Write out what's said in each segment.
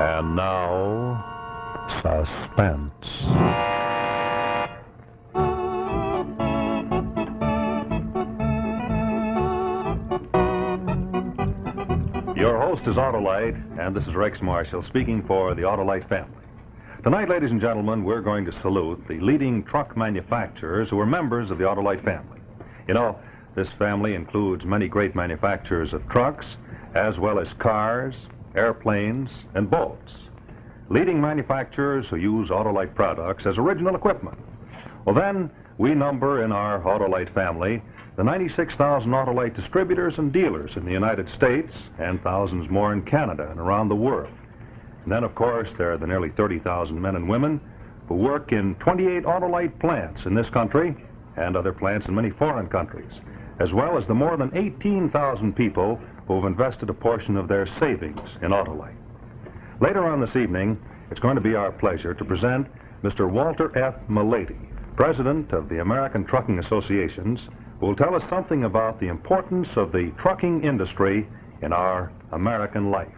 And now, Suspense. Your host is Autolite, and this is Rex Marshall speaking for the Autolite family. Tonight, ladies and gentlemen, we're going to salute the leading truck manufacturers who are members of the Autolite family. You know, this family includes many great manufacturers of trucks, as well as cars, airplanes, and boats. Leading manufacturers who use Autolite products as original equipment. Well, then, we number in our Autolite family the 96,000 Autolite distributors and dealers in the United States and thousands more in Canada and around the world. And then, of course, there are the nearly 30,000 men and women who work in 28 Autolite plants in this country and other plants in many foreign countries, as well as the more than 18,000 people who have invested a portion of their savings in Autolite. Later on this evening, it's going to be our pleasure to present Mr. Walter F. Milady, President of the American Trucking Associations, who will tell us something about the importance of the trucking industry in our American life.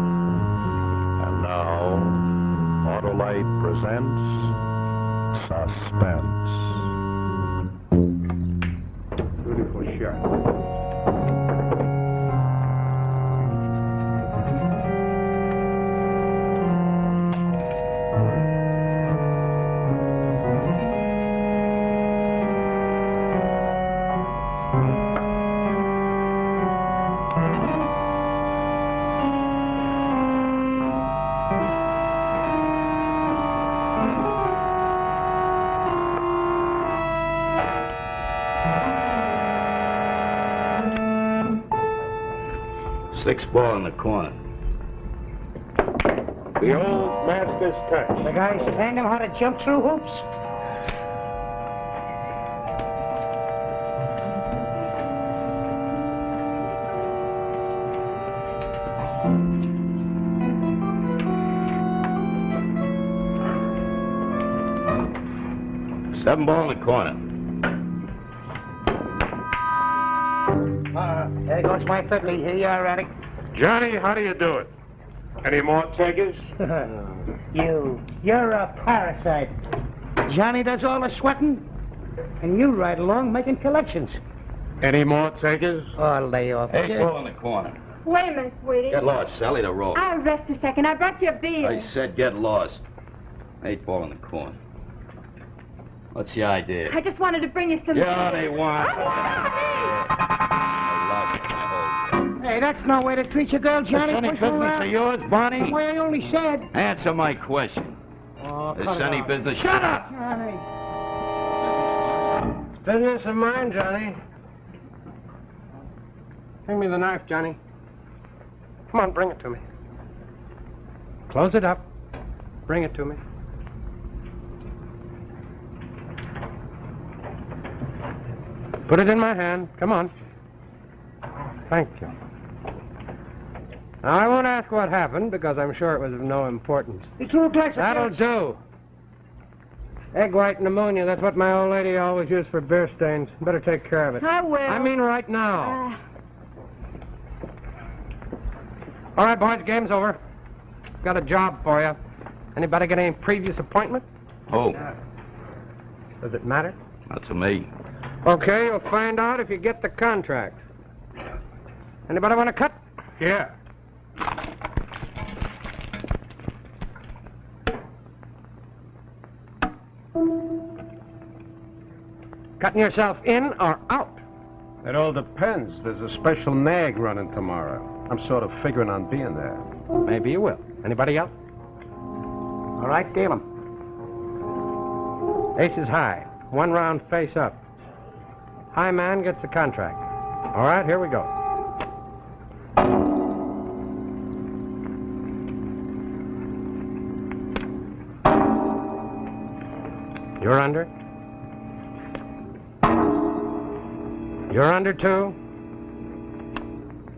And now, Autolite presents Suspense. Beautiful shirt. Six ball in the corner. The old master's touch. The guys trained him how to jump through hoops. Seven ball in the corner. There goes my fiddly. Here you are, Raddick. Johnny, how do you do it? Any more takers? You're a parasite. Johnny does all the sweating, and you ride along making collections. Any more takers? Oh, lay off. Eight ball in the corner. Wait a minute, sweetie. Get lost, Sally, to roll. I'll rest a second. I brought you a beer. I said get lost. Eight ball in the corner. What's the idea? I just wanted to bring you some... Johnny, want. Hey, that's no way to treat your girl, Johnny. Is any Push her business around. of yours, Barney? Why, I only said... Answer my question. Oh, Is cut it any out. business... Shut up! Johnny. Business of mine, Johnny. Bring me the knife, Johnny. Come on, bring it to me. Close it up. Bring it to me. Put it in my hand. Come on. Thank you. Now, I won't ask what happened, because I'm sure it was of no importance. It's all glass of That'll beer. do. Egg white pneumonia, that's what my old lady always used for beer stains. Better take care of it. I will. I mean right now. All right, boys, game's over. Got a job for you. Anybody get any previous appointment? Oh, Does it matter? not to me. Okay, you'll find out if you get the contract. Anybody want to cut? Yeah. Cutting yourself in or out? It all depends. There's a special mag running tomorrow. I'm sort of figuring on being there. Maybe you will. Anybody else? All right, deal 'em. Ace is high. One round face up. High man gets the contract. All right, here we go. You're under. You're under, too.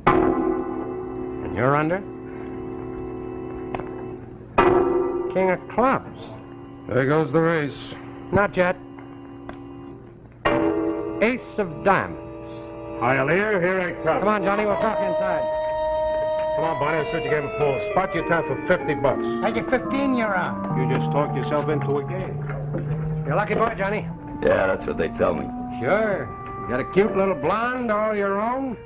And you're under. King of clubs. There goes the race. Not yet. Ace of diamonds. Hialeah, here I come. Come on, Johnny, we'll talk inside. Come on, Barney. I said you gave him full. Spot your tab for $50. I get 15 you're on. You just talked yourself into a game. You're a lucky boy, Johnny. Yeah, that's what they tell me. Sure. You got a cute little blonde all your own.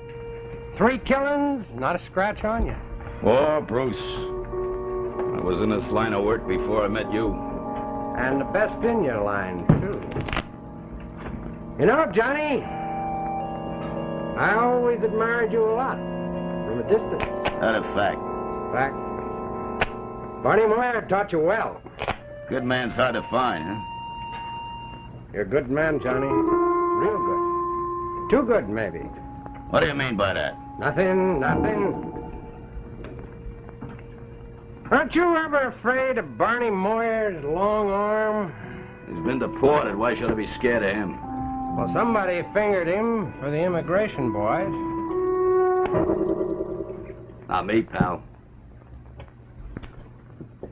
3 killings, not a scratch on you. Oh, Bruce. I was in this line of work before I met you. And the best in your line, too. You know, Johnny, I always admired you a lot, from a distance. That a fact. Fact. Barney Moyer taught you well. Good man's hard to find, huh? You're a good man, Johnny. Real good. Too good, maybe. What do you mean by that? Nothing. Aren't you ever afraid of Barney Moyer's long arm? He's been deported. Why should I be scared of him? Well, somebody fingered him for the immigration boys. Not me, pal.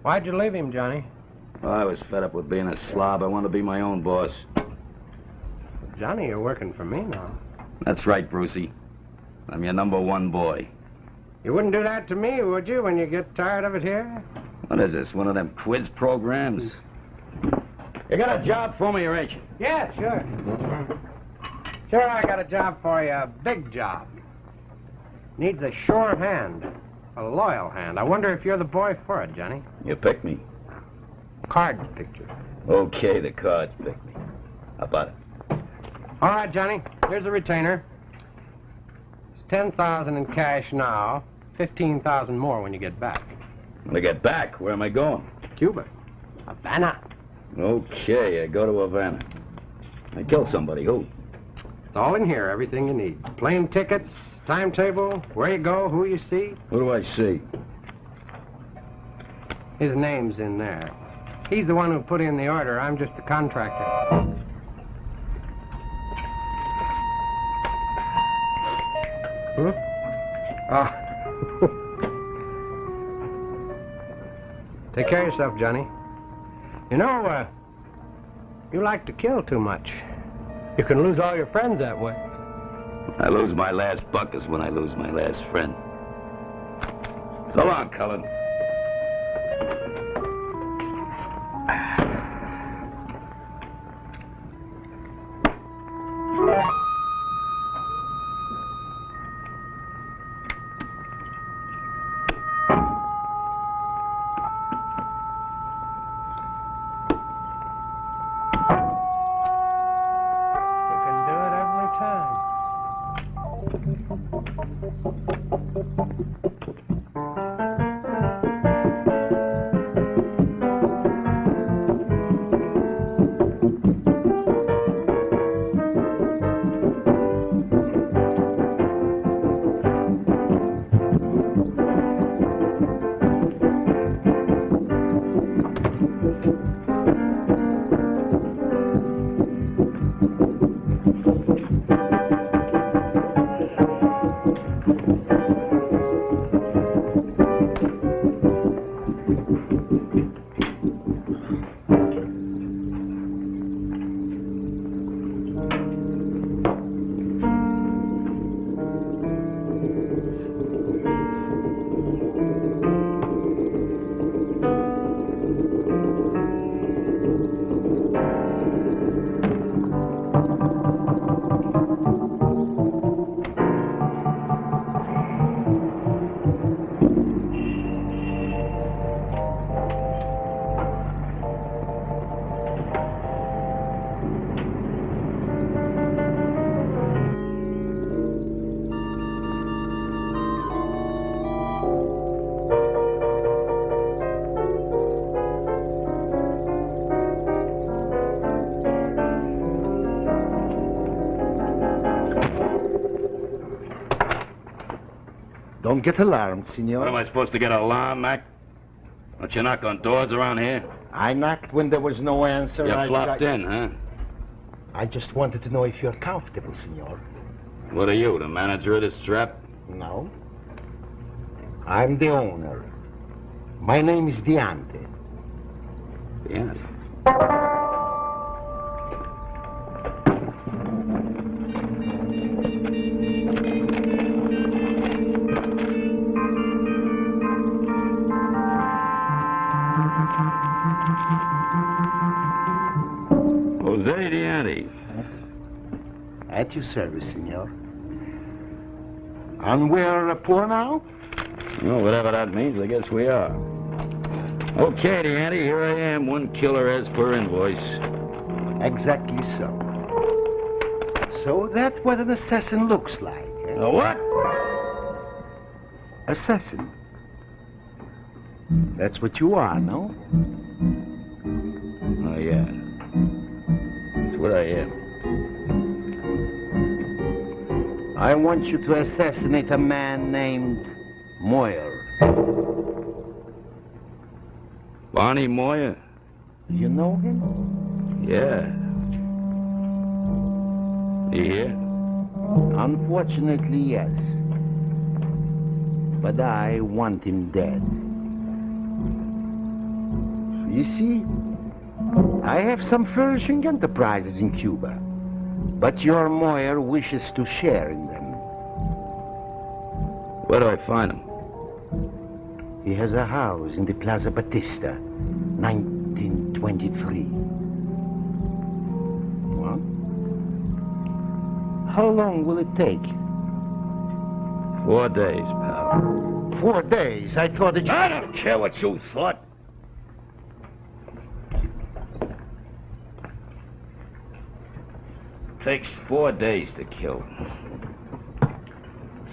Why'd you leave him, Johnny? Oh, I was fed up with being a slob. I wanted to be my own boss. Johnny, you're working for me now. That's right, Brucey. I'm your #1 boy. You wouldn't do that to me, would you, when you get tired of it here? What is this, one of them quiz programs? You got a job for me, or ain't you? Yeah, sure. Sure, I got a job for you, a big job. Needs a sure hand, a loyal hand. I wonder if you're the boy for it, Johnny. You picked me. Card picture. Okay, the cards picked me. How about it? All right, Johnny, here's a retainer. It's $10,000 in cash now, $15,000 more when you get back. When I get back, where am I going? Cuba. Havana. Okay, I go to Havana. I kill somebody. Who? It's all in here, everything you need. Plane tickets, timetable, where you go, who you see. Who do I see? His name's in there. He's the one who put in the order. I'm just the contractor. Huh? Oh. Take care of yourself, Johnny. You know, you like to kill too much. You can lose all your friends that way. I lose my last buck is when I lose my last friend. So long, Cullen. Don't get alarmed, senor. What am I supposed to get alarmed, Mac? Don't you knock on doors around here? I knocked when there was no answer. You flopped in, huh? I just wanted to know if you're comfortable, senor. What are you, the manager of this trap? No. I'm the owner. My name is Diante. Yeah. Jose Diani. At your service, senor. And we're poor now? Well, whatever that means, I guess we are. Okay, Diani, here I am. One killer as per invoice. Exactly so. So that's what an assassin looks like. Eh? A what? Assassin. That's what you are, no? Oh, yeah. That's what I am. I want you to assassinate a man named Moyer. Barney Moyer? You know him? Yeah. You here? Unfortunately, yes. But I want him dead. You see, I have some flourishing enterprises in Cuba, but your Moyer wishes to share in them. Where do I find him? He has a house in the Plaza Batista, 1923. What? How long will it take? 4 days, pal. 4 days? I thought that you... I don't care what you thought. Takes 4 days to kill.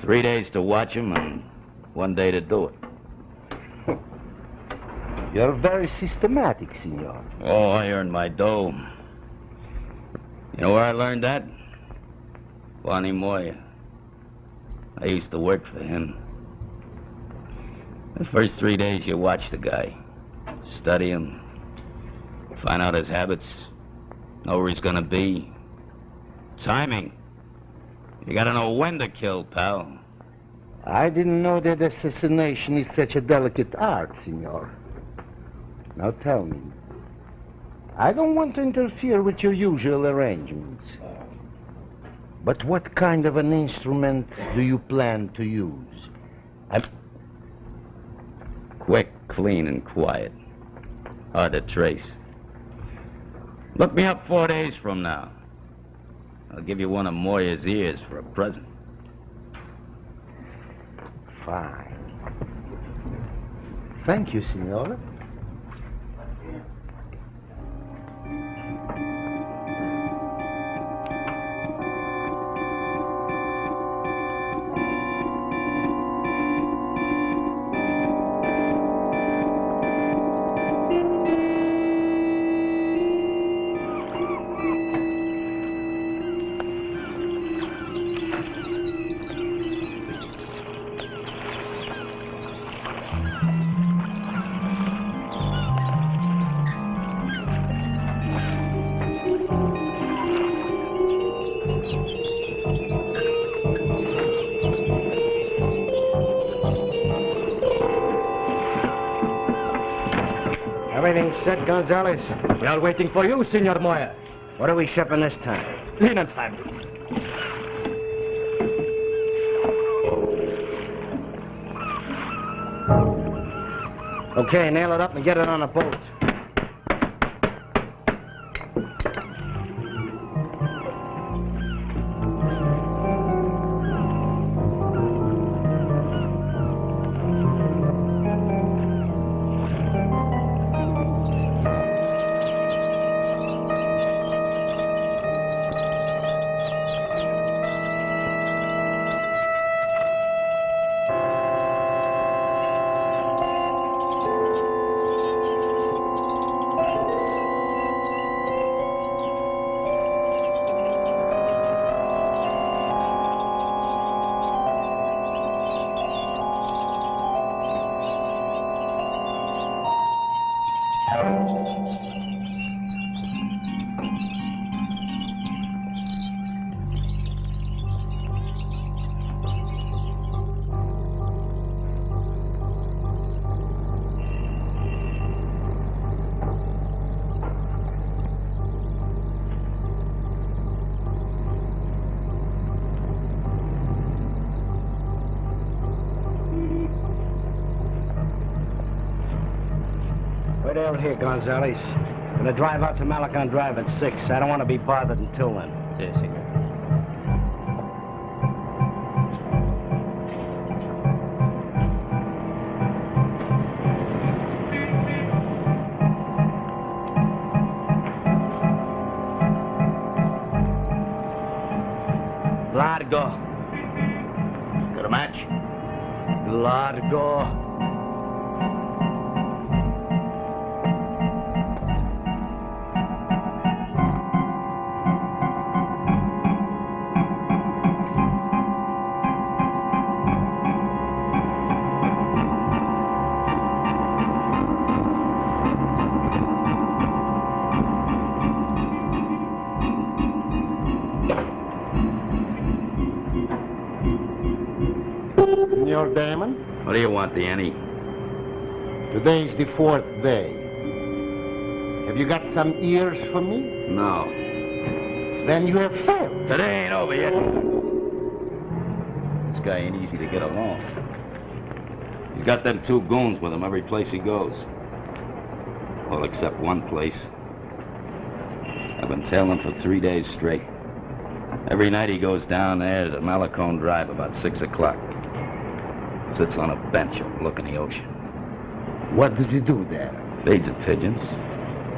3 days to watch him and 1 day to do it. You're very systematic, senor. Oh, I earned my dough. You know where I learned that? Barney Moyer. I used to work for him. The first 3 days you watch the guy. Study him. Find out his habits. Know where he's gonna be. Timing. You gotta know when to kill, pal. I didn't know that assassination is such a delicate art, senor. Now tell me. I don't want to interfere with your usual arrangements. But what kind of an instrument do you plan to use? Quick, clean, and quiet. Hard to trace. Look me up 4 days from now. I'll give you one of Moyer's ears for a present. Fine. Thank you, senor. Everything's set, Gonzales. We are waiting for you, Senor Moyer. What are we shipping this time? Linen fabrics. Okay, nail it up and get it on a boat. Wait over here, Gonzales. I'm gonna drive out to Malecon Drive at 6. I don't want to be bothered until then. Sí, sí. Largo. Got a match? Largo. Senor Damon, What do you want, Danny? today's the 4th day. Have you got some ears for me? No. Then you have failed. Today ain't over yet. This guy ain't easy to get along. He's got them 2 goons with him every place he goes. Well, except one place. I've been tailing for 3 days straight. Every night he goes down there to Malecon Drive about 6 o'clock. Sits on a bench overlooking the ocean. What does he do there? Feeds the pigeons.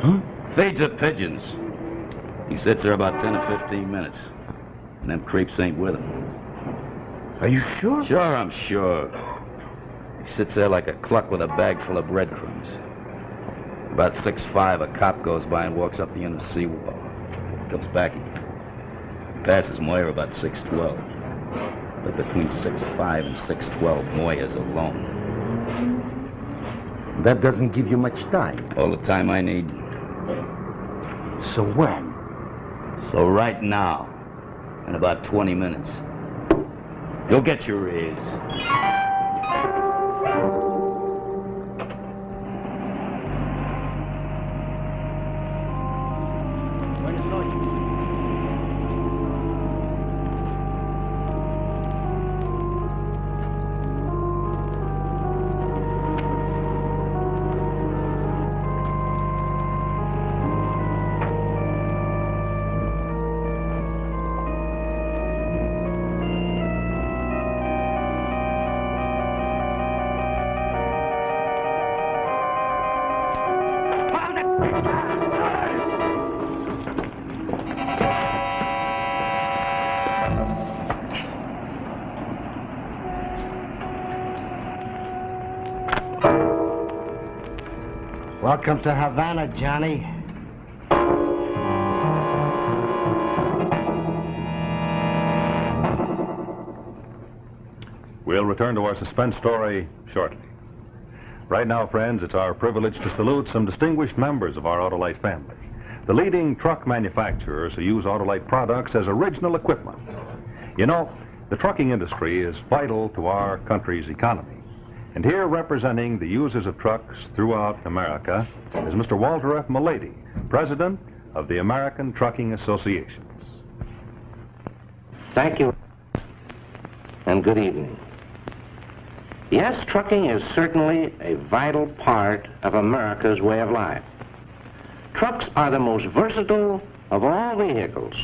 Huh? Feeds the pigeons. He sits there about 10 or 15 minutes. And them creeps ain't with him. Are you sure? Sure, I'm sure. He sits there like a cluck with a bag full of breadcrumbs. About 6:05, a cop goes by and walks up the end of the seawall. Comes back again. Passes Moyer about 6:12. But between 6:05 and 6:12, Moyer's alone. That doesn't give you much time. All the time I need. So when? So right now, in about 20 minutes, you'll get your ears. Welcome to Havana, Johnny. We'll return to our suspense story shortly. Right now, friends, it's our privilege to salute some distinguished members of our Autolite family, the leading truck manufacturers who use Autolite products as original equipment. You know, the trucking industry is vital to our country's economy. And here, representing the users of trucks throughout America, is Mr. Walter F. Milady, President of the American Trucking Associations. Thank you, and good evening. Yes, trucking is certainly a vital part of America's way of life. Trucks are the most versatile of all vehicles.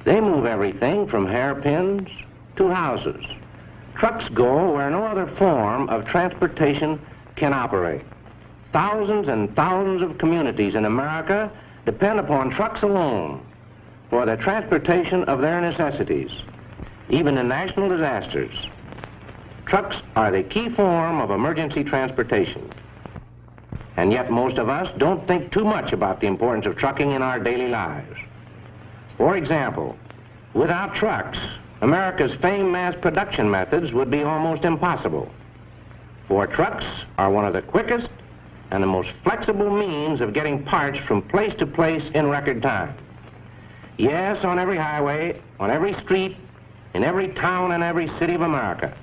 They move everything from hairpins to houses. Trucks go where no other form of transportation can operate. Thousands and thousands of communities in America depend upon trucks alone for the transportation of their necessities, even in national disasters. Trucks are the key form of emergency transportation. And yet most of us don't think too much about the importance of trucking in our daily lives. For example, without trucks, America's famed mass production methods would be almost impossible. For trucks are one of the quickest and the most flexible means of getting parts from place to place in record time. Yes, on every highway, on every street, in every town and every city of America,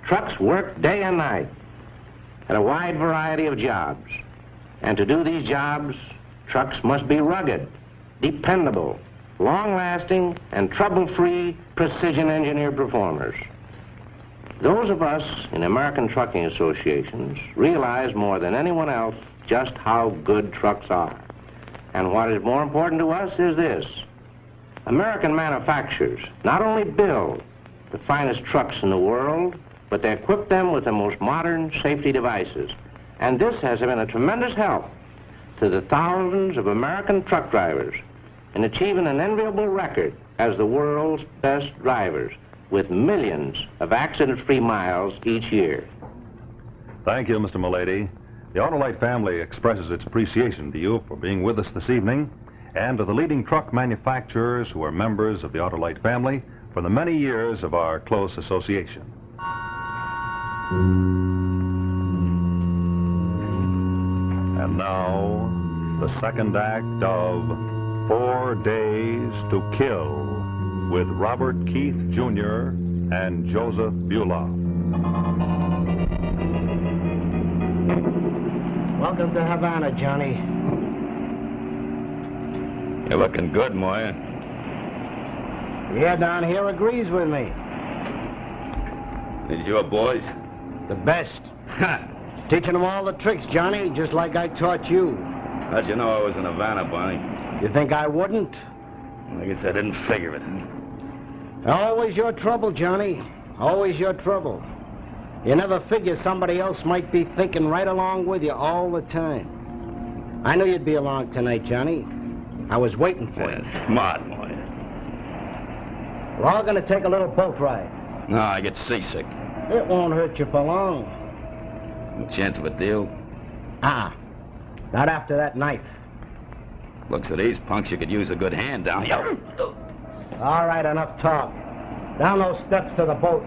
trucks work day and night at a wide variety of jobs. And to do these jobs, trucks must be rugged, dependable, long-lasting, and trouble-free precision-engineered performers. Those of us in American trucking associations realize more than anyone else just how good trucks are. And what is more important to us is this. American manufacturers not only build the finest trucks in the world, but they equip them with the most modern safety devices. And this has been a tremendous help to the thousands of American truck drivers in achieving an enviable record as the world's best drivers, with millions of accident-free miles each year. Thank you, Mr. Mulady. The Autolite family expresses its appreciation to you for being with us this evening, and to the leading truck manufacturers who are members of the Autolite family for the many years of our close association. And now, the second act of 4 Days to Kill with Robert Keith Jr. and Joseph Buloff. Welcome to Havana, Johnny. You're looking good, Moyer. Yeah, down here agrees with me. These your boys? The best. Teaching them all the tricks, Johnny, just like I taught you. How'd you know I was in Havana, Barney? You think I wouldn't? I guess I didn't figure it. Always your trouble, Johnny. Always your trouble. You never figure somebody else might be thinking right along with you all the time. I knew you'd be along tonight, Johnny. I was waiting for you. Smart, Moyer. We're all going to take a little boat ride. No, I get seasick. It won't hurt you for long. No chance of a deal? Not after that knife. Looks of these punks, you could use a good hand down here. All right, enough talk. Down those steps to the boat.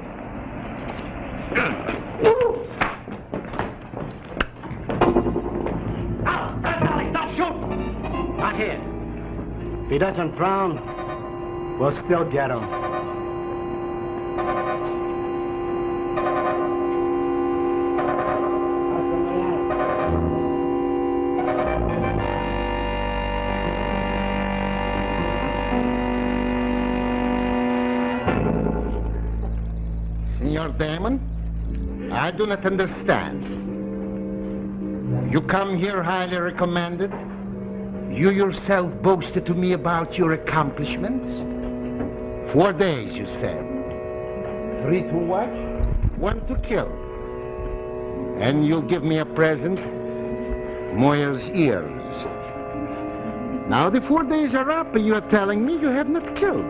Stop shooting! Not here. If he doesn't drown, we'll still get him. Senor Damon, I do not understand. You come here highly recommended. You yourself boasted to me about your accomplishments. 4 days, you said. 3 to watch, 1 to kill. And you'll give me a present, Moyer's ears. Now the 4 days are up and you are telling me you have not killed.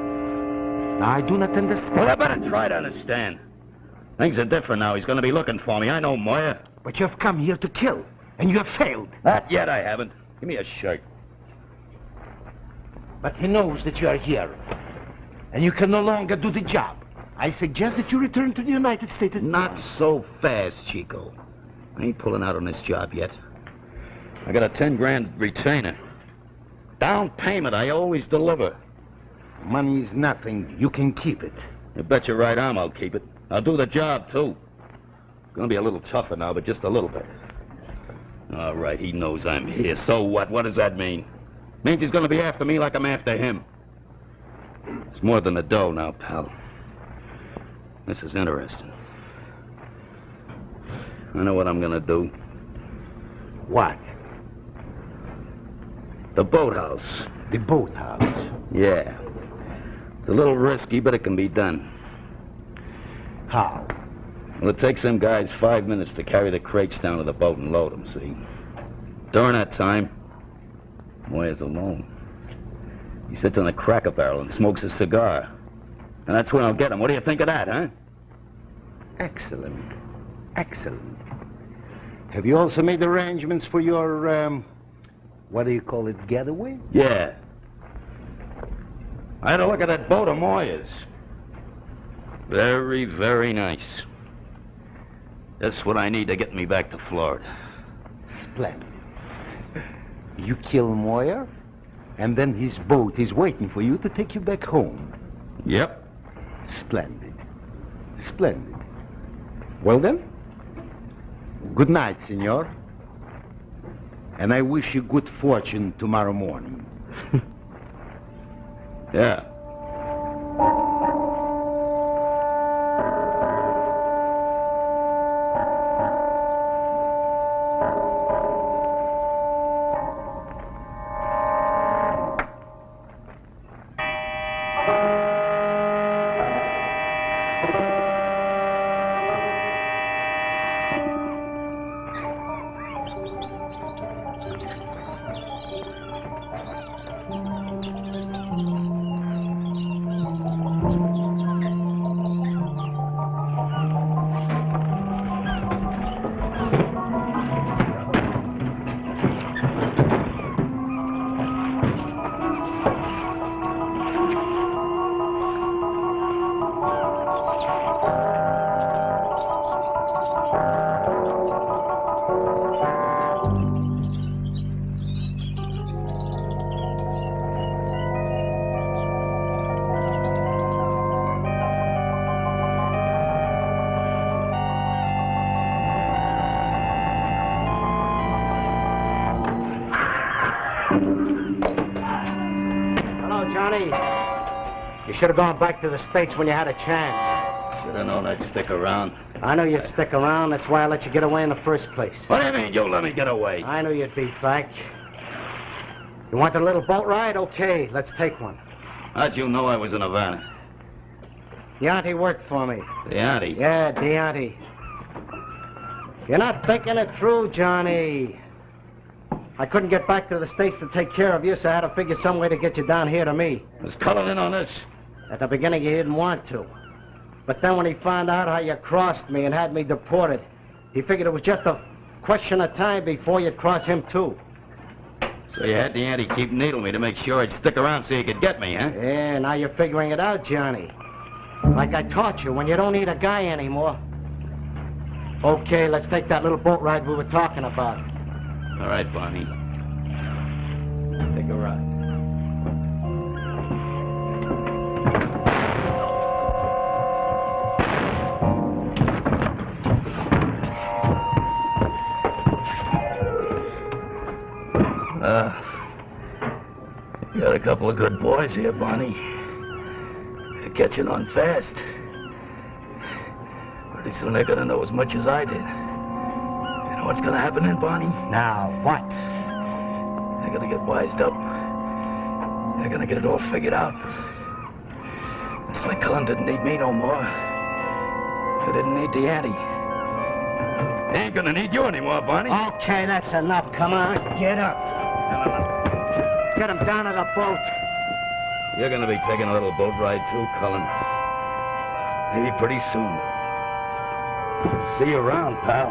Now I do not understand. Well, I better try to understand. Things are different now. He's going to be looking for me. I know Moyer. But you have come here to kill, and you have failed. Not yet, I haven't. Give me a shirt. But he knows that you are here, and you can no longer do the job. I suggest that you return to the United States. Not so fast, Chico. I ain't pulling out on this job yet. I got a 10 grand retainer. Down payment, I always deliver. Money is nothing. You can keep it. You bet your right arm I'll keep it. I'll do the job, too. Gonna be a little tougher now, but just a little bit. All right, he knows I'm here. So what? What does that mean? Means he's gonna be after me like I'm after him. It's more than the dough now, pal. This is interesting. I know what I'm gonna do. What? The boathouse. The boathouse? Yeah. It's a little risky, but it can be done. How? Well, it takes them guys 5 minutes to carry the crates down to the boat and load them, see? During that time, Moyer's alone. He sits on a cracker barrel and smokes a cigar. And that's when I'll get him. What do you think of that, huh? Excellent. Excellent. Have you also made arrangements for your, what do you call it, getaway? Yeah. I had a look at that boat of Moyer's. Very, very nice. That's what I need to get me back to Florida. Splendid. You kill Moyer, and then his boat is waiting for you to take you back home. Yep. Splendid. Splendid. Well then, good night, senor. And I wish you good fortune tomorrow morning. Yeah. Hello, Johnny. You should have gone back to the States when you had a chance. Should have known I'd stick around. I know you'd stick around. That's why I let you get away in the first place. What do you mean you let me get away? I knew you'd be back. You want a little boat ride? Okay, let's take one. How'd you know I was in Havana? The auntie worked for me. The auntie? Yeah, the auntie. You're not thinking it through, Johnny. I couldn't get back to the States to take care of you, so I had to figure some way to get you down here to me. Was Cullen in on this? At the beginning, he didn't want to. But then when he found out how you crossed me and had me deported, he figured it was just a question of time before you'd cross him, too. So you had the auntie keep needling me to make sure I'd stick around so you could get me, huh? Yeah, now you're figuring it out, Johnny. Like I taught you, when you don't need a guy anymore. Okay, let's take that little boat ride we were talking about. All right, Barney. Take a ride. You got a couple of good boys here, Barney. They're catching on fast. Pretty soon they're gonna know as much as I did. You know what's gonna happen then, Barney? Now, what? They're gonna get wised up. They're gonna get it all figured out. It's like Cullen didn't need me no more. He didn't need the auntie. They ain't gonna need you anymore, Barney. Okay, that's enough. Come on, get up. Get him down to the boat. You're gonna be taking a little boat ride too, Cullen. Maybe pretty soon. See you around, pal.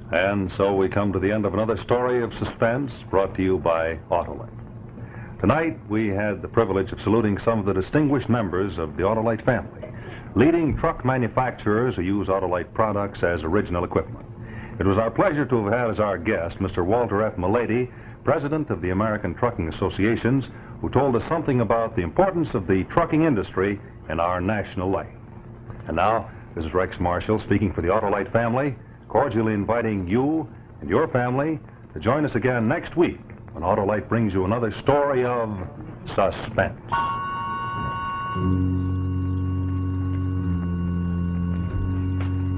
And so we come to the end of another story of suspense brought to you by Autolite. Tonight, we had the privilege of saluting some of the distinguished members of the Autolite family, leading truck manufacturers who use Autolite products as original equipment. It was our pleasure to have had as our guest Mr. Walter F. Milady, president of the American Trucking Associations, who told us something about the importance of the trucking industry in our national life. And now, this is Rex Marshall speaking for the Autolite family, cordially inviting you and your family to join us again next week when Autolite brings you another story of suspense.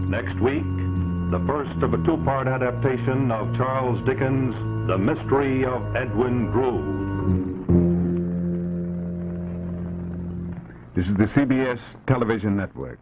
Next week, the first of a two-part adaptation of Charles Dickens' The Mystery of Edwin Drood. This is the CBS Television Network.